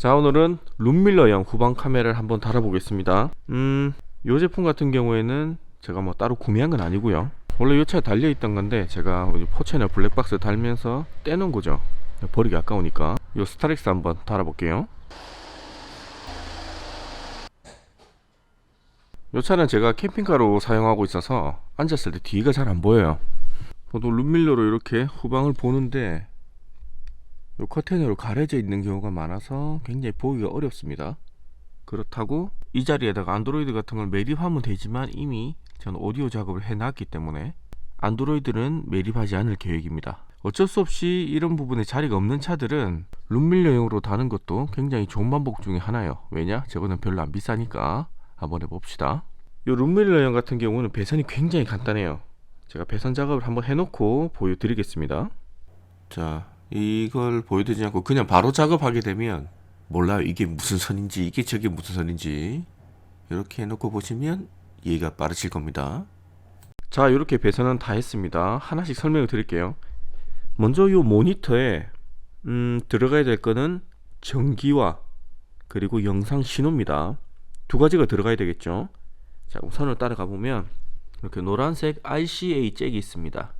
자, 오늘은 룸밀러형 후방 카메라를 한번 달아보겠습니다. 요 제품 같은 경우에는 제가 뭐 따로 구매한 건 아니고요. 원래 요 차에 달려있던 건데 제가 포채널 블랙박스 달면서 떼놓은 거죠. 버리기 아까우니까. 요 스타렉스 한번 달아볼게요. 요 차는 제가 캠핑카로 사용하고 있어서 앉았을 때 뒤가 잘 안 보여요. 보통 룸밀러로 이렇게 후방을 보는데 요 커튼으로 가려져 있는 경우가 많아서 굉장히 보기가 어렵습니다. 그렇다고 이 자리에다가 안드로이드 같은 걸 매립하면 되지만 이미 전 오디오 작업을 해놨기 때문에 안드로이드는 매립하지 않을 계획입니다. 어쩔 수 없이 이런 부분에 자리가 없는 차들은 룸밀러용으로 다는 것도 굉장히 좋은 방법 중에 하나예요. 왜냐? 저거는 별로 안 비싸니까 한번 해봅시다. 요 룸밀러용 같은 경우는 배선이 굉장히 간단해요. 제가 배선 작업을 한번 해놓고 보여드리겠습니다. 자, 이걸 보여드리지 않고 그냥 바로 작업하게 되면 몰라요. 이게 무슨 선인지, 이게 저게 무슨 선인지. 이렇게 해놓고 보시면 이해가 빠르실 겁니다. 자, 이렇게 배선은 다 했습니다. 하나씩 설명을 드릴게요. 먼저 이 모니터에 들어가야 될 거는 전기와 그리고 영상 신호입니다. 두 가지가 들어가야 되겠죠. 자, 우선을 따라가 보면 이렇게 노란색 RCA 잭이 있습니다.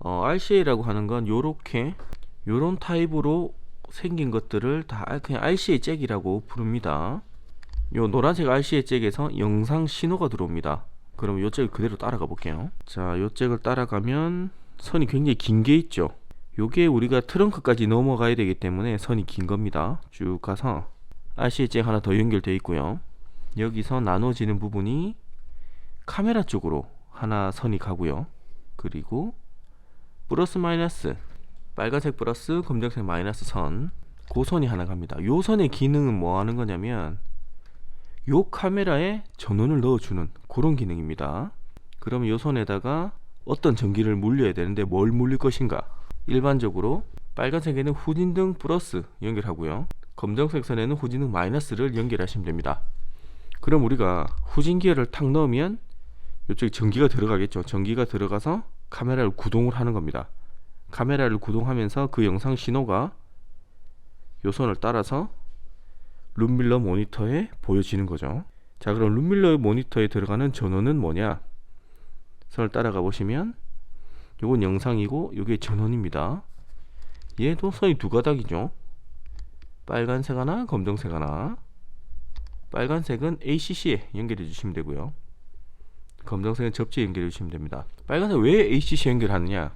RCA라고 하는 건 요런 타입으로 생긴 것들을 다 그냥 RCA 잭이라고 부릅니다. 요 노란색 RCA 잭에서 영상 신호가 들어옵니다. 그럼 요 잭을 그대로 따라가 볼게요. 자, 요 잭을 따라가면 선이 굉장히 긴 게 있죠. 요게 우리가 트렁크까지 넘어가야 되기 때문에 선이 긴 겁니다. 쭉 가서 RCA 잭 하나 더 연결되어 있고요. 여기서 나눠지는 부분이 카메라 쪽으로 하나 선이 가고요. 그리고 플러스 마이너스, 빨간색 플러스 검정색 마이너스 선, 그 선이 하나 갑니다. 요 선의 기능은 뭐 하는 거냐면 요 카메라에 전원을 넣어주는 그런 기능입니다. 그럼 요 선에다가 어떤 전기를 물려야 되는데 뭘 물릴 것인가? 일반적으로 빨간색에는 후진등 플러스 연결하고요. 검정색 선에는 후진등 마이너스를 연결하시면 됩니다. 그럼 우리가 후진 기어를 탁 넣으면 이쪽에 전기가 들어가겠죠. 전기가 들어가서 카메라를 구동을 하는 겁니다. 카메라를 구동하면서 그 영상 신호가 요 선을 따라서 룸밀러 모니터에 보여지는 거죠. 자, 그럼 룸밀러 모니터에 들어가는 전원은 뭐냐? 선을 따라가 보시면 요건 영상이고 요게 전원입니다. 얘도 선이 두 가닥이죠. 빨간색 하나, 검정색 하나. 빨간색은 ACC에 연결해 주시면 되고요. 검정색은 접지에 연결해 주시면 됩니다. 빨간색 왜 ACC 연결하느냐?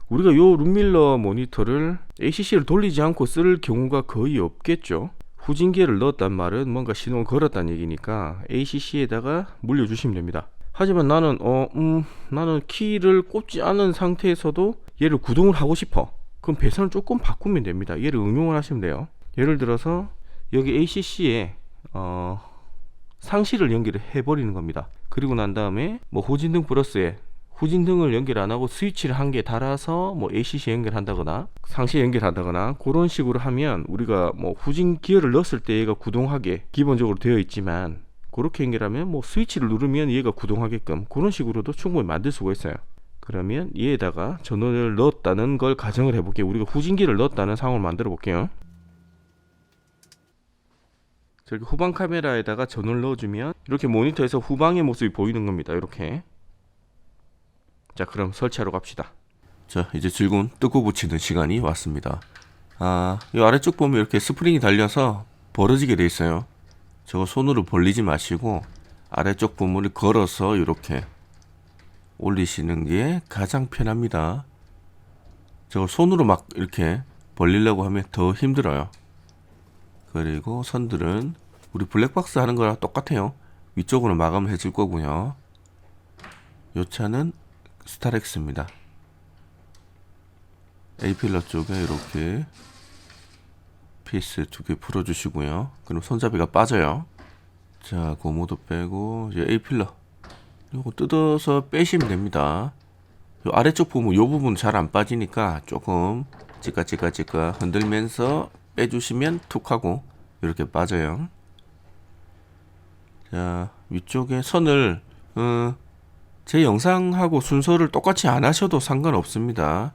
우리가 요 룸밀러 모니터를 ACC를 돌리지 않고 쓸 경우가 거의 없겠죠. 후진기어를 넣었단 말은 뭔가 신호를 걸었다는 얘기니까 ACC에다가 물려주시면 됩니다. 하지만 나는 키를 꽂지 않은 상태에서도 얘를 구동을 하고 싶어. 그럼 배선을 조금 바꾸면 됩니다. 얘를 응용을 하시면 돼요. 예를 들어서 여기 ACC에 상시를 연결을 해버리는 겁니다. 그리고 난 다음에 뭐 후진등 플러스에 후진등을 연결 안하고 스위치를 한 개 달아서 뭐 ACC 연결한다거나 상시 연결한다거나 그런 식으로 하면 우리가 뭐 후진 기어를 넣었을 때 얘가 구동하게 기본적으로 되어 있지만 그렇게 연결하면 뭐 스위치를 누르면 얘가 구동하게끔 그런 식으로도 충분히 만들 수가 있어요. 그러면 얘에다가 전원을 넣었다는 걸 가정을 해볼게요. 우리가 후진기를 넣었다는 상황을 만들어 볼게요. 저렇게 후방 카메라에다가 전원을 넣어주면 이렇게 모니터에서 후방의 모습이 보이는 겁니다. 이렇게. 자, 그럼 설치하러 갑시다. 자, 이제 즐거운 뜯고 붙이는 시간이 왔습니다. 이 아래쪽 보면 이렇게 스프링이 달려서 벌어지게 돼 있어요. 저거 손으로 벌리지 마시고 아래쪽 부분을 걸어서 이렇게 올리시는 게 가장 편합니다. 저걸 손으로 막 이렇게 벌리려고 하면 더 힘들어요. 그리고 선들은 우리 블랙박스 하는 거랑 똑같아요. 위쪽으로 마감을 해줄 거고요. 요 차는 스타렉스입니다. A필러 쪽에 이렇게 피스 두 개 풀어주시고요. 그럼 손잡이가 빠져요. 자, 고무도 빼고 이제 A필러 요거 뜯어서 빼시면 됩니다. 요 아래쪽 부분 요 부분 잘 안 빠지니까 조금 찌까찌까 흔들면서 빼주시면 툭 하고 이렇게 빠져요. 자, 위쪽에 선을 제 영상하고 순서를 똑같이 안 하셔도 상관없습니다.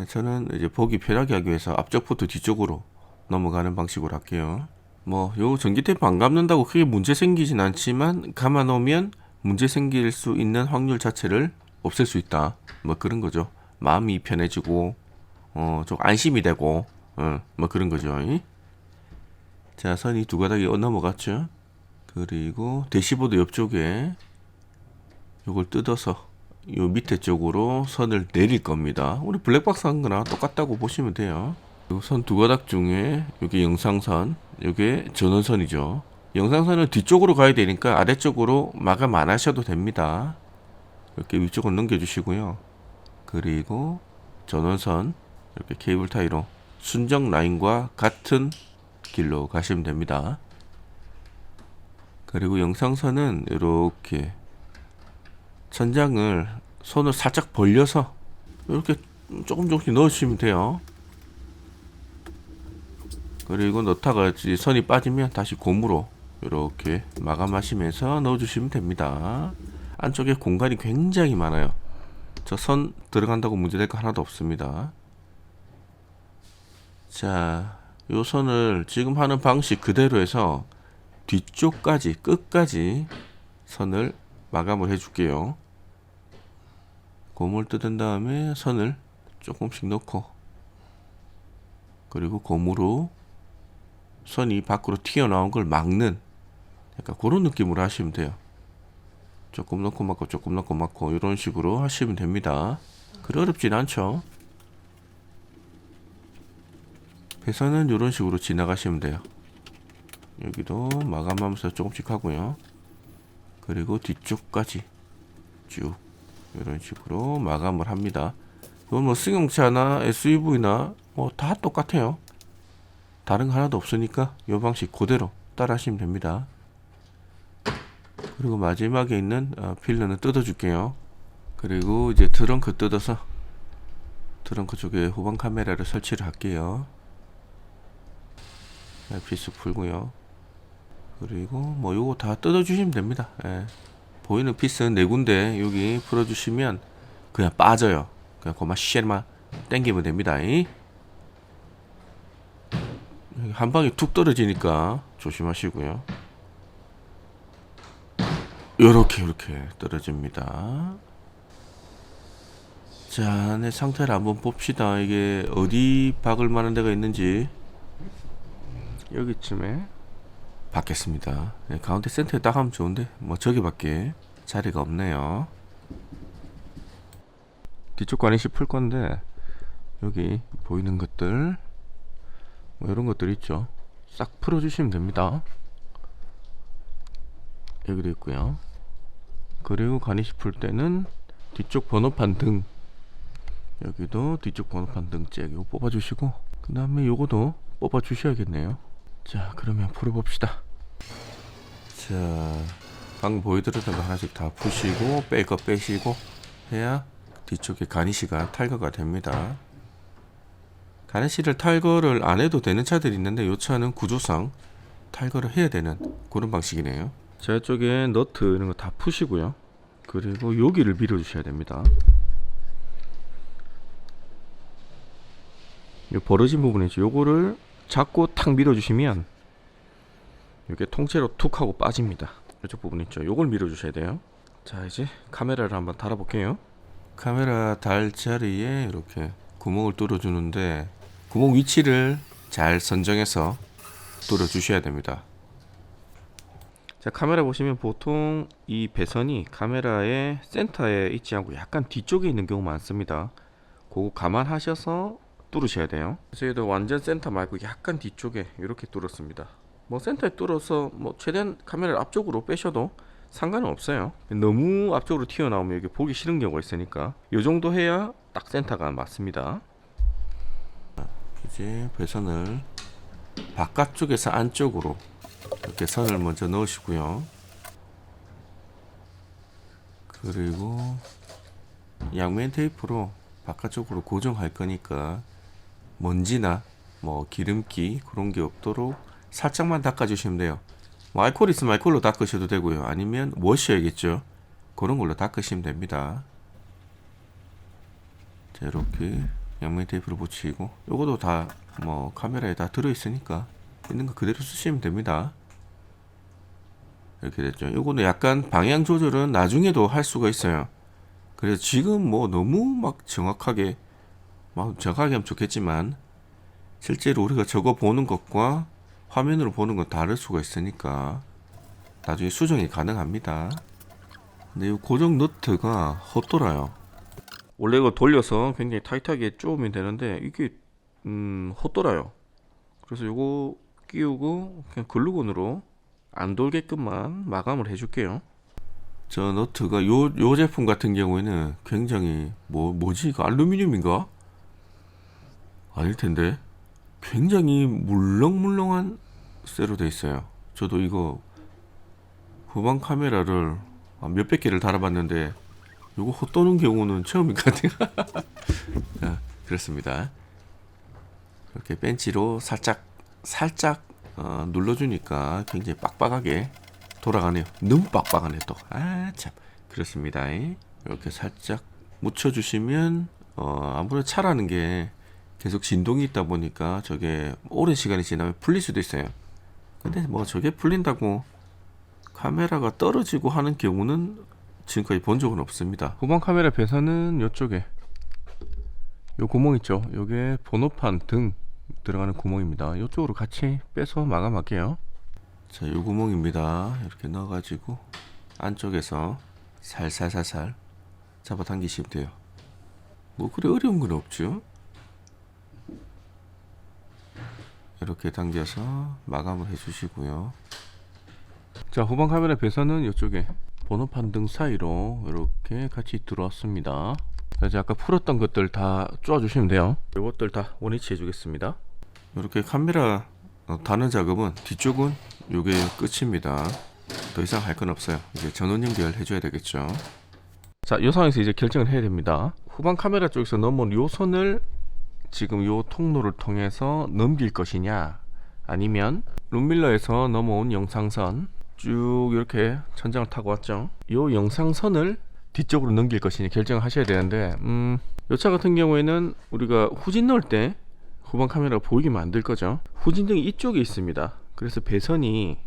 저는 이제 보기 편하게 하기 위해서 앞쪽부터 뒤쪽으로 넘어가는 방식으로 할게요. 뭐 요 전기 테이프 안 감는다고 크게 문제 생기진 않지만 감아 놓으면 문제 생길 수 있는 확률 자체를 없앨 수 있다. 뭐 그런 거죠. 마음이 편해지고 좀 안심이 되고 뭐 그런 거죠. 자, 선이 두 가닥이 넘어갔죠. 그리고 대시보드 옆쪽에 요걸 뜯어서 요 밑에 쪽으로 선을 내릴 겁니다. 우리 블랙박스 한 거나 똑같다고 보시면 돼요. 선 두 가닥 중에 요게 영상선, 요게 전원선이죠. 영상선은 뒤쪽으로 가야 되니까 아래쪽으로 마감 안 하셔도 됩니다. 이렇게 위쪽으로 넘겨주시고요. 그리고 전원선 이렇게 케이블 타이로 순정 라인과 같은 길로 가시면 됩니다. 그리고 영상선은 이렇게 천장을 손을 살짝 벌려서 이렇게 조금씩 넣어주시면 돼요. 그리고 넣다가 선이 빠지면 다시 고무로 이렇게 마감하시면서 넣어주시면 됩니다. 안쪽에 공간이 굉장히 많아요. 저 선 들어간다고 문제될 거 하나도 없습니다. 자, 요 선을 지금 하는 방식 그대로 해서 뒤쪽까지 끝까지 선을 마감을 해줄게요. 고무를 뜯은 다음에 선을 조금씩 넣고, 그리고 고무로 선이 밖으로 튀어나온 걸 막는 약간 그런 느낌으로 하시면 돼요. 조금 넣고 막고 조금 넣고 막고 이런 식으로 하시면 됩니다. 그리 어렵진 않죠. 배선은 이런 식으로 지나가시면 돼요. 여기도 마감하면서 조금씩 하고요. 그리고 뒤쪽까지 쭉 이런 식으로 마감을 합니다. 이건 뭐 승용차나 SUV나 뭐 다 똑같아요. 다른 거 하나도 없으니까 이 방식 그대로 따라 하시면 됩니다. 그리고 마지막에 있는 필러는 뜯어 줄게요. 그리고 이제 트렁크 뜯어서 트렁크 쪽에 후방 카메라를 설치를 할게요. 피스 풀고요. 그리고 뭐 요거 다 뜯어 주시면 됩니다. 보이는 피스는 네 군데 여기 풀어 주시면 그냥 빠져요. 그냥 그만 쉘만 당기면 됩니다. 한 방에 툭 떨어지니까 조심하시고요. 요렇게 떨어집니다. 자, 안에 상태를 한번 봅시다. 이게 어디 박을 만한 데가 있는지. 여기쯤에 박겠습니다. 가운데 센터에 딱 하면 좋은데 뭐 저기밖에 자리가 없네요. 뒤쪽 가니시 풀 건데 여기 보이는 것들 뭐 이런 것들 있죠. 싹 풀어 주시면 됩니다. 여기도 있고요. 그리고 가니시 풀 때는 뒤쪽 번호판 등, 여기도 뒤쪽 번호판 등째 이거 뽑아 주시고, 그 다음에 요거도 뽑아 주셔야겠네요. 자, 그러면 풀어봅시다. 자, 방금 보여드렸던 거 하나씩 다 푸시고 뺄 거 빼시고 해야 뒤쪽에 가니시가 탈거가 됩니다. 가니시를 탈거를 안 해도 되는 차들이 있는데 이 차는 구조상 탈거를 해야 되는 그런 방식이네요. 자, 이쪽에 너트 이런 거 다 푸시고요. 그리고 여기를 밀어 주셔야 됩니다. 요 벌어진 부분이죠. 요거를 잡고 탁 밀어 주시면 이게 통째로 툭 하고 빠집니다. 이쪽 부분 있죠. 요걸 밀어 주셔야 돼요. 자, 이제 카메라를 한번 달아 볼게요. 카메라 달 자리에 이렇게 구멍을 뚫어 주는데 구멍 위치를 잘 선정해서 뚫어 주셔야 됩니다. 자, 카메라 보시면 보통 이 배선이 카메라의 센터에 있지 않고 약간 뒤쪽에 있는 경우 많습니다. 그거 감안하셔서 뚫으셔야 돼요. 저희도 완전 센터 말고 약간 뒤쪽에 이렇게 뚫었습니다. 뭐 센터에 뚫어서 뭐 최대한 카메라를 앞쪽으로 빼셔도 상관은 없어요. 너무 앞쪽으로 튀어나오면 여기 보기 싫은 경우가 있으니까 이 정도 해야 딱 센터가 맞습니다. 이제 배선을 바깥쪽에서 안쪽으로 이렇게 선을 먼저 넣으시고요. 그리고 양면 테이프로 바깥쪽으로 고정할 거니까 먼지나 뭐 기름기 그런 게 없도록 살짝만 닦아주시면 돼요. 뭐 알코올 있으면 알코올로 닦으셔도 되고요. 아니면 워셔야겠죠. 그런 걸로 닦으시면 됩니다. 자, 이렇게 양면 테이프를 붙이고, 요것도 다 뭐 카메라에 다 들어있으니까 있는 거 그대로 쓰시면 됩니다. 이렇게 됐죠. 요거는 약간 방향 조절은 나중에도 할 수가 있어요. 그래서 지금 뭐 너무 막 정확하게 하면 좋겠지만, 실제로 우리가 저거 보는 것과 화면으로 보는 건 다를 수가 있으니까 나중에 수정이 가능합니다. 근데 이 고정 너트가 헛돌아요. 원래 이거 돌려서 굉장히 타이트하게 쪼으면 되는데 이게 헛돌아요. 그래서 이거 끼우고 그냥 글루건으로 안 돌게끔만 마감을 해줄게요. 저 너트가 요 제품 같은 경우에는 굉장히 뭐지 이거 알루미늄인가? 아닐 텐데 굉장히 물렁물렁한 쇠로 돼 있어요. 저도 이거 후방 카메라를 몇백 개를 달아봤는데 요거 헛도는 경우는 처음인 것 같아요. 그렇습니다. 이렇게 벤치로 살짝 눌러주니까 굉장히 빡빡하게 돌아가네요. 너무 빡빡하네 또. 참 그렇습니다. 이렇게 살짝 묻혀주시면 아무래도 차라는 게 계속 진동이 있다 보니까 저게 오랜 시간이 지나면 풀릴 수도 있어요. 근데 뭐 저게 풀린다고 카메라가 떨어지고 하는 경우는 지금까지 본 적은 없습니다. 후방 카메라 배선은 이쪽에 요 구멍 있죠. 요게 번호판 등 들어가는 구멍입니다. 이쪽으로 같이 빼서 마감할게요. 자, 요 구멍입니다. 이렇게 넣어가지고 안쪽에서 살살살살 잡아당기시면 돼요. 뭐 그래 어려운 건 없죠. 이렇게 당겨서 마감을 해주시고요. 자, 후방 카메라 배선은 이쪽에 번호판 등 사이로 이렇게 같이 들어왔습니다. 자, 이제 아까 풀었던 것들 다 쪼아주시면 돼요. 이것들 다 원위치 해주겠습니다. 이렇게 카메라 다는 작업은 뒤쪽은 요게 끝입니다. 더 이상 할 건 없어요. 이제 전원 연결 해줘야 되겠죠. 자, 이 상황에서 이제 결정을 해야 됩니다. 후방 카메라 쪽에서 넘어온 요 선을 지금 요 통로를 통해서 넘길 것이냐, 아니면 룸밀러에서 넘어온 영상선 쭉 이렇게 천장을 타고 왔죠. 요 영상선을 뒤쪽으로 넘길 것이냐 결정을 하셔야 되는데, 요 차 같은 경우에는 우리가 후진 넣을 때 후방 카메라가 보이게 만들 거죠. 후진등이 이쪽에 있습니다. 그래서 배선이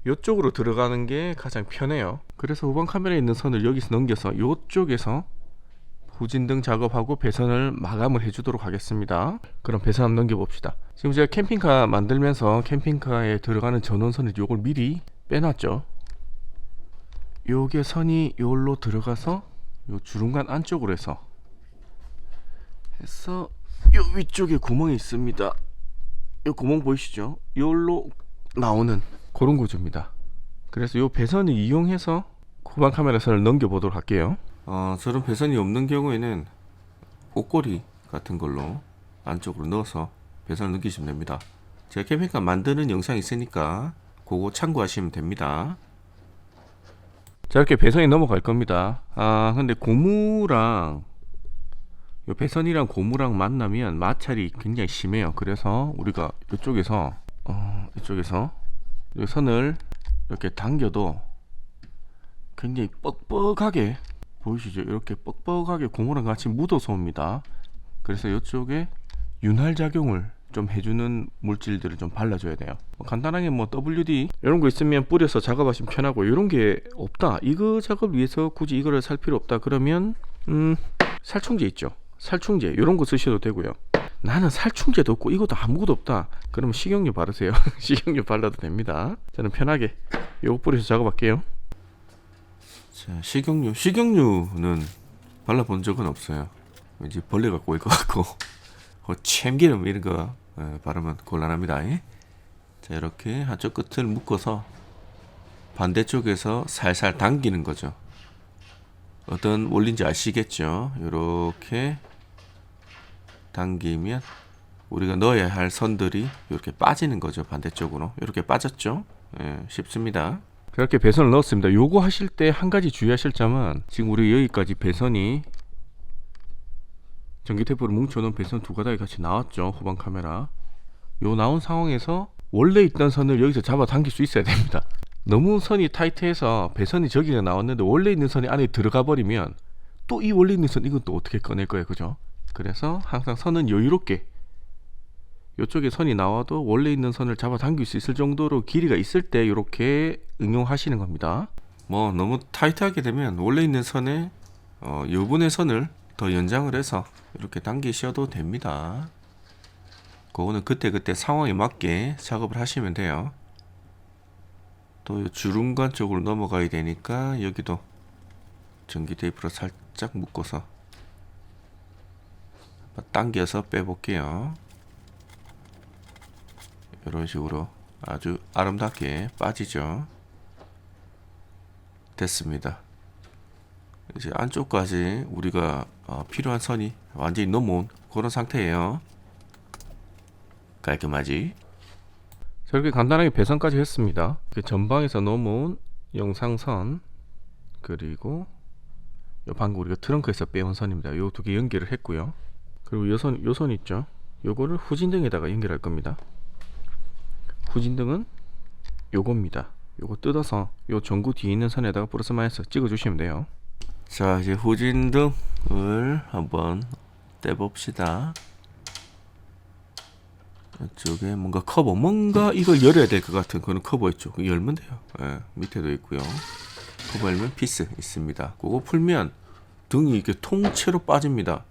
요쪽으로 들어가는 게 가장 편해요. 그래서 후방 카메라에 있는 선을 여기서 넘겨서 요쪽에서 후진등 작업하고 배선을 마감을 해주도록 하겠습니다. 그럼 배선 한번 넘겨봅시다. 지금 제가 캠핑카 만들면서 캠핑카에 들어가는 전원선을 요걸 미리 빼놨죠. 요게 선이 요로 들어가서 요 주름관 안쪽으로 해서 요 위쪽에 구멍이 있습니다. 요 구멍 보이시죠? 요로 나오는 그런 구조입니다. 그래서 요 배선을 이용해서 후방 카메라 선을 넘겨보도록 할게요. 저런 배선이 없는 경우에는 옷걸이 같은 걸로 안쪽으로 넣어서 배선을 넘기시면 됩니다. 제가 캠핑카 만드는 영상이 있으니까 그거 참고하시면 됩니다. 자, 이렇게 배선이 넘어갈 겁니다. 근데 고무랑 요 배선이랑 고무랑 만나면 마찰이 굉장히 심해요. 그래서 우리가 이쪽에서 이 선을 이렇게 당겨도 굉장히 뻑뻑하게 보이시죠? 이렇게 뻑뻑하게 고무랑 같이 묻어서 옵니다. 그래서 이쪽에 윤활 작용을 좀 해주는 물질들을 좀 발라줘야 돼요. 간단하게 뭐 WD 이런 거 있으면 뿌려서 작업하시면 편하고, 이런 게 없다, 이거 작업 위해서 굳이 이거를 살 필요 없다 그러면 살충제 있죠. 살충제 이런 거 쓰셔도 되고요. 나는 살충제도 없고 이것도 아무것도 없다 그러면 식용유 바르세요. 식용유 발라도 됩니다. 저는 편하게 요거 뿌려서 작업할게요. 자, 식용유는 발라본 적은 없어요. 왠지 벌레 갖고 올 것 같고 참기름 이런 거 바르면 곤란합니다. 자, 이렇게 한쪽 끝을 묶어서 반대쪽에서 살살 당기는 거죠. 어떤 원리인지 아시겠죠? 이렇게 당기면 우리가 넣어야 할 선들이 이렇게 빠지는 거죠. 반대쪽으로 이렇게 빠졌죠. 쉽습니다. 그렇게 배선을 넣었습니다. 요거 하실 때 한 가지 주의하실 점은, 지금 우리 여기까지 배선이 전기 테이프로 뭉쳐놓은 배선 두 가닥이 같이 나왔죠. 후방 카메라 요 나온 상황에서 원래 있던 선을 여기서 잡아 당길 수 있어야 됩니다. 너무 선이 타이트해서 배선이 저기가 나왔는데 원래 있는 선이 안에 들어가 버리면 또 이 원래 있는 선 이건 또 어떻게 꺼낼 거예요, 그죠? 그래서 항상 선은 여유롭게 이쪽에 선이 나와도 원래 있는 선을 잡아당길 수 있을 정도로 길이가 있을 때 이렇게 응용하시는 겁니다. 뭐 너무 타이트하게 되면 원래 있는 선에 요분의 선을 더 연장을 해서 이렇게 당기셔도 됩니다. 그거는 그때그때 상황에 맞게 작업을 하시면 돼요. 또 주름관 쪽으로 넘어가야 되니까 여기도 전기 테이프로 살짝 묶어서 당겨서 빼볼게요. 이런 식으로 아주 아름답게 빠지죠. 됐습니다. 이제 안쪽까지 우리가 필요한 선이 완전히 넘어온 그런 상태예요. 깔끔하지? 저렇게 간단하게 배선까지 했습니다. 전방에서 넘어온 영상선, 그리고 방금 우리가 트렁크에서 빼온 선입니다. 요 두 개 연결을 했고요. 그리고 요 선 있죠? 요거를 후진등에다가 연결할 겁니다. 후진등은 요겁니다. 요거 뜯어서 요 전구 뒤에 있는 선에다가 플러스 마이너스 찍어 주시면 돼요. 자, 이제 후진등을 한번 떼봅시다. 이쪽에 뭔가 커버, 뭔가 이걸 열어야 될 것 같은 그런 커버 있죠. 열면 돼요. 예, 밑에도 있고요. 커버 열면 피스 있습니다. 그거 풀면 등이 이렇게 통째로 빠집니다.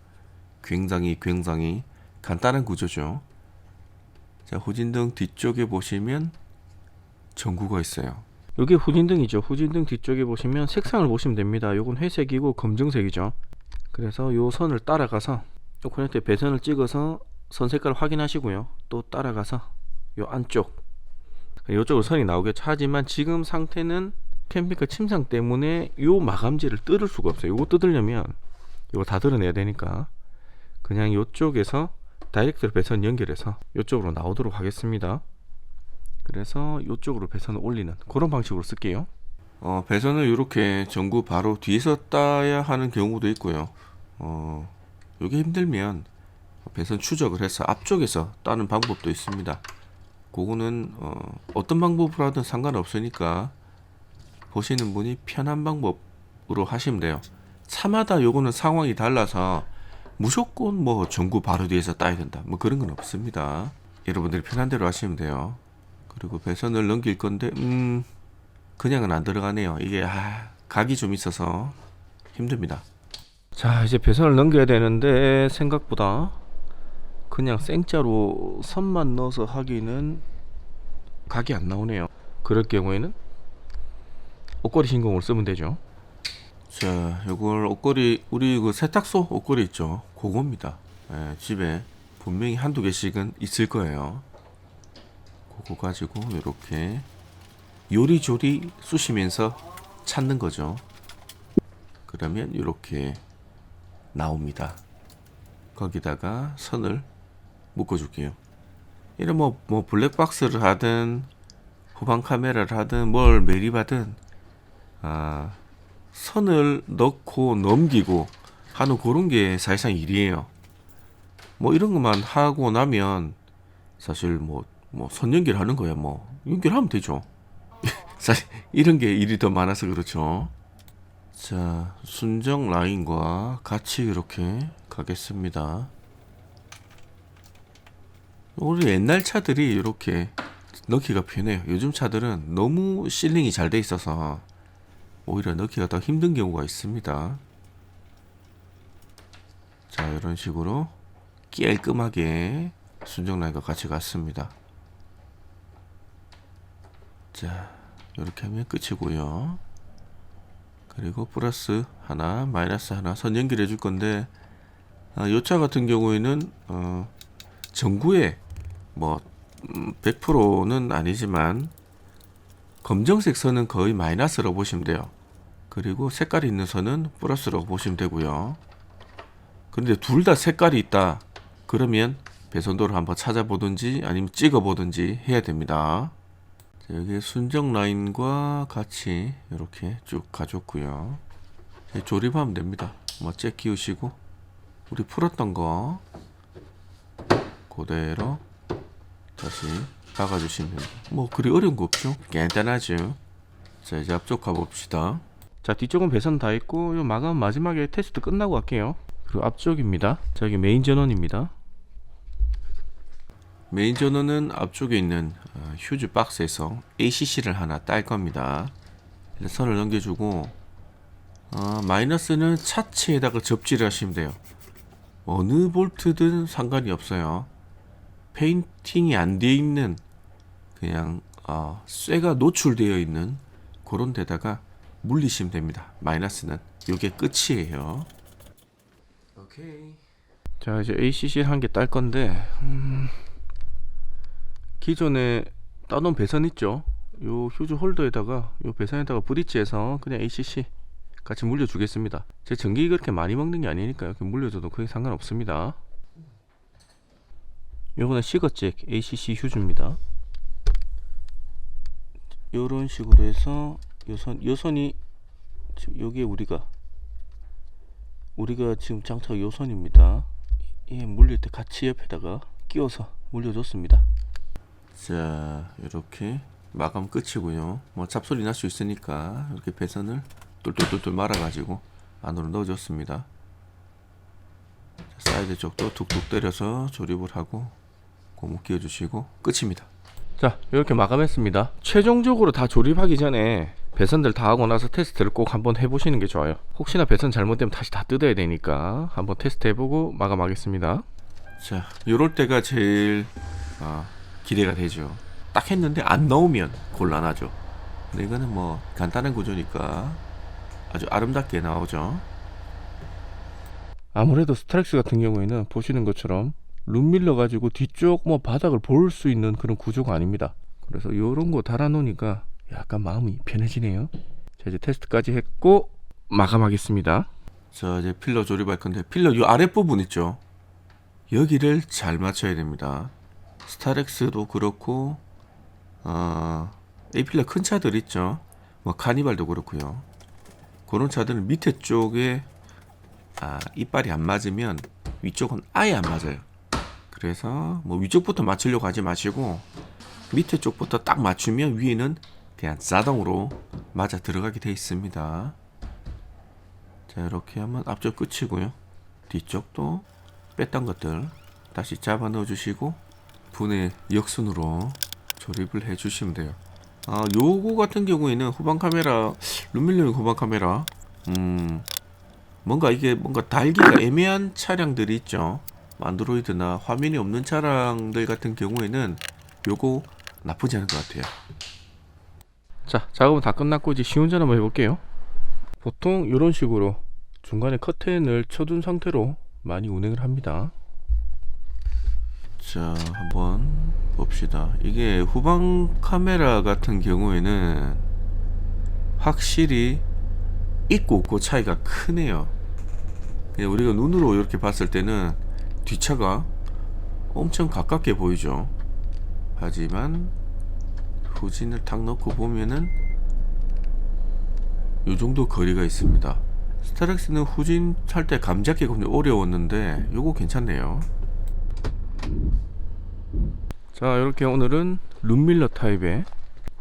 굉장히 간단한 구조죠. 자, 후진등 뒤쪽에 보시면 전구가 있어요. 이게 후진등이죠. 후진등 뒤쪽에 보시면 색상을 보시면 됩니다. 요건 회색이고 검정색이죠. 그래서 요 선을 따라가서 요 커넥터에 배선을 찍어서 선 색깔을 확인하시고요. 또 따라가서 요 안쪽 요쪽으로 선이 나오겠죠. 하지만 지금 상태는 캠핑카 침상 때문에 요 마감재를 뜯을 수가 없어요. 요거 뜯으려면 요거 다 드러내야 되니까 그냥 요쪽에서 다이렉트로 배선 연결해서 요쪽으로 나오도록 하겠습니다. 그래서 요쪽으로 배선을 올리는 그런 방식으로 쓸게요. 배선을 이렇게 전구 바로 뒤에서 따야 하는 경우도 있고요. 요게 힘들면 배선 추적을 해서 앞쪽에서 따는 방법도 있습니다. 그거는 어떤 방법으로 하든 상관없으니까 보시는 분이 편한 방법으로 하시면 돼요. 차마다 요거는 상황이 달라서 무조건 뭐 전구 바로 뒤에서 따야 된다 뭐 그런 건 없습니다. 여러분들이 편한 대로 하시면 돼요. 그리고 배선을 넘길 건데 그냥은 안 들어가네요. 이게 각이 좀 있어서 힘듭니다. 자, 이제 배선을 넘겨야 되는데 생각보다 그냥 생짜로 선만 넣어서 하기는 각이 안 나오네요. 그럴 경우에는 옷걸이 신공을 쓰면 되죠. 자, 요걸 옷걸이, 우리 그 세탁소 옷걸이 있죠. 그겁니다. 예, 집에 분명히 한두 개씩은 있을 거예요. 그거 가지고 이렇게 요리조리 쑤시면서 찾는 거죠. 그러면 이렇게 나옵니다. 거기다가 선을 묶어 줄게요. 이런 뭐 블랙박스를 하든 후방 카메라를 하든 뭘 매립하든 선을 넣고 넘기고 하는 그런 게 사실상 일이에요. 뭐 이런 것만 하고 나면 사실 선 연결하는 거야. 뭐 연결하면 되죠. 사실 이런 게 일이 더 많아서 그렇죠. 자, 순정 라인과 같이 이렇게 가겠습니다. 우리 옛날 차들이 이렇게 넣기가 편해요. 요즘 차들은 너무 실링이 잘 돼 있어서 오히려 넣기가 더 힘든 경우가 있습니다. 자, 이런 식으로 깔끔하게 순정 라인과 같이 갔습니다. 자, 이렇게 하면 끝이고요. 그리고 플러스 하나, 마이너스 하나 선 연결해 줄 건데 이 차 같은 경우에는 전구에 100%는 아니지만 검정색 선은 거의 마이너스라고 보시면 돼요. 그리고 색깔이 있는 선은 플러스라고 보시면 되고요. 그런데 둘 다 색깔이 있다 그러면 배선도를 한번 찾아보든지 아니면 찍어보든지 해야 됩니다. 자, 여기 순정 라인과 같이 이렇게 쭉 가졌고요. 조립하면 됩니다. 잭 끼우시고 우리 풀었던 거 그대로 다시 박아주시면 그리 어려운 거 없죠. 간단하죠. 자, 이제 앞쪽 가봅시다. 자, 뒤쪽은 배선 다 있고 요 마감 마지막에 테스트 끝나고 갈게요. 그리고 앞쪽입니다. 자, 여기 메인 전원입니다. 메인 전원은 앞쪽에 있는 휴즈 박스에서 ACC를 하나 딸 겁니다. 선을 넘겨주고 마이너스는 차체에다가 접지를 하시면 돼요. 어느 볼트든 상관이 없어요. 페인팅이 안 되어 있는 그냥 쇠가 노출되어 있는 그런 데다가 물리시면 됩니다. 마이너스는 요게 끝이에요. 오케이. 자, 이제 ACC 한 개 딸 건데 기존에 따놓은 배선 있죠? 요 휴즈 홀더에다가 요 배선에다가 브릿지해서 그냥 ACC 같이 물려주겠습니다. 제 전기 그렇게 많이 먹는 게 아니니까 이렇게 물려줘도 크게 상관없습니다. 요거는 시거잭 ACC 휴즈입니다. 요런 식으로 해서 요선이 지금 여기에 우리가 지금 장착 요선입니다. 예, 물릴 때 같이 옆에다가 끼워서 물려줬습니다. 자, 이렇게 마감 끝이고요. 뭐 잡소리 날 수 있으니까 이렇게 배선을 똘똘똘똘 말아가지고 안으로 넣어줬습니다. 사이드 쪽도 툭툭 때려서 조립을 하고 고무 끼워주시고 끝입니다. 자, 이렇게 마감했습니다. 최종적으로 다 조립하기 전에 배선들 다 하고 나서 테스트를 꼭 한번 해보시는 게 좋아요. 혹시나 배선 잘못되면 다시 다 뜯어야 되니까 한번 테스트 해보고 마감하겠습니다. 자, 요럴 때가 제일 기대가 되죠. 딱 했는데 안 나오면 곤란하죠. 근데 이거는 뭐 간단한 구조니까 아주 아름답게 나오죠. 아무래도 스타렉스 같은 경우에는 보시는 것처럼 룸밀러 가지고 뒤쪽 뭐 바닥을 볼 수 있는 그런 구조가 아닙니다. 그래서 요런 거 달아 놓으니까 약간 마음이 편해지네요. 자, 이제 테스트까지 했고 마감하겠습니다. 자, 이제 필러 조립할 건데 필러 요 아랫부분 있죠? 여기를 잘 맞춰야 됩니다. 스타렉스도 그렇고 A필러 큰 차들 있죠? 뭐 카니발도 그렇고요. 그런 차들은 밑에 쪽에 이빨이 안 맞으면 위쪽은 아예 안 맞아요. 그래서 뭐 위쪽부터 맞추려고 하지 마시고 밑에 쪽부터 딱 맞추면 위에는 그냥 자동으로 맞아 들어가게 돼 있습니다. 자, 이렇게 하면 앞쪽 끝이고요. 뒤쪽도 뺐던 것들 다시 잡아 넣어 주시고 분해 역순으로 조립을 해 주시면 돼요. 요거 같은 경우에는 후방 카메라, 룸밀러용 후방 카메라 뭔가 달기가 애매한 차량들이 있죠. 안드로이드나 화면이 없는 차량들 같은 경우에는 요거 나쁘지 않은 것 같아요. 자, 작업은 다 끝났고 이제 시운전 한번 해볼게요. 보통 이런 식으로 중간에 커튼을 쳐둔 상태로 많이 운행을 합니다. 자, 한번 봅시다. 이게 후방 카메라 같은 경우에는 확실히 있고 없고 차이가 크네요. 우리가 눈으로 이렇게 봤을 때는 뒷차가 엄청 가깝게 보이죠. 하지만 후진을 탁 넣고 보면은 요 정도 거리가 있습니다. 스타렉스는 후진 할 때 감 잡기가 좀 어려웠는데 요거 괜찮네요. 자, 이렇게 오늘은 룸밀러 타입의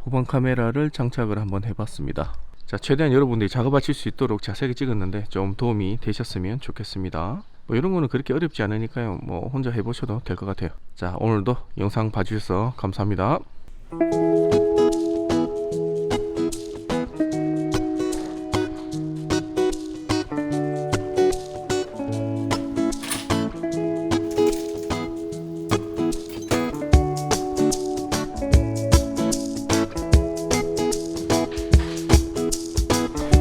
후방 카메라를 장착을 한번 해봤습니다. 자, 최대한 여러분들이 작업하실 수 있도록 자세하게 찍었는데 좀 도움이 되셨으면 좋겠습니다. 뭐 이런 거는 그렇게 어렵지 않으니까요. 뭐 혼자 해보셔도 될 것 같아요. 자, 오늘도 영상 봐주셔서 감사합니다.